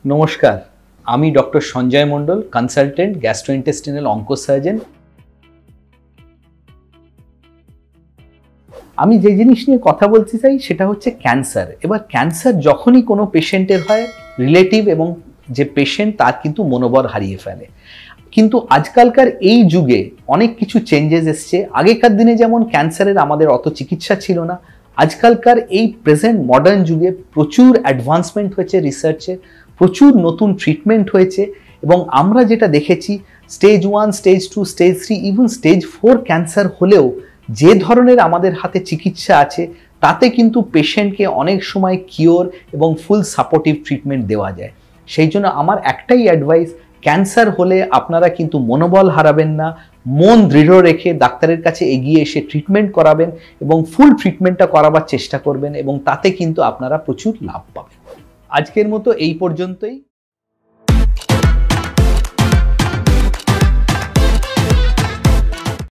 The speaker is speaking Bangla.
নমস্কার, আমি ডক্টর সঞ্জয় মণ্ডল, কনসালটেন্ট গ্যাস্ট্রোইন্টেস্টিনাল অঙ্কোসার্জন। আমি যে জিনিস নিয়ে কথা বলতে চাই সেটা হচ্ছে ক্যান্সার। এবার ক্যান্সার যখনই কোনো পেশেন্টের হয়, রিলেটিভ এবং যে পেশেন্ট তার কিন্তু মনোবল হারিয়ে ফেলে। কিন্তু আজকালকার এই যুগে অনেক কিছু চেঞ্জেস এসছে। আগেকার দিনে যেমন ক্যান্সারের আমাদের অত চিকিৎসা ছিল না, আজকালকার এই প্রেজেন্ট মডার্ন যুগে প্রচুর অ্যাডভান্সমেন্ট হয়েছে রিসার্চে, প্রচুর নতুন ট্রিটমেন্ট হয়েছে এবং আমরা যেটা দেখেছি stage 1, stage 2, stage 3, even stage 4 cancer হলেও যে ধরনের আমাদের হাতে চিকিৎসা আছে তাতে কিন্তু পেশেন্টকে অনেক সময় কিওর এবং ফুল সাপোর্টিভ ট্রিটমেন্ট দেওয়া যায়। সেই জন্য আমার একটাই অ্যাডভাইস, ক্যান্সার হলে আপনারা কিন্তু মনোবল হারাবেন না, মন দৃঢ় রেখে ডাক্তারের কাছে এগিয়ে এসে ট্রিটমেন্ট করাবেন এবং ফুল ট্রিটমেন্টটা করাবার চেষ্টা করবেন এবং তাতে কিন্তু আপনারা প্রচুর লাভ পাবেন। আজকের মতো এই পর্যন্তই।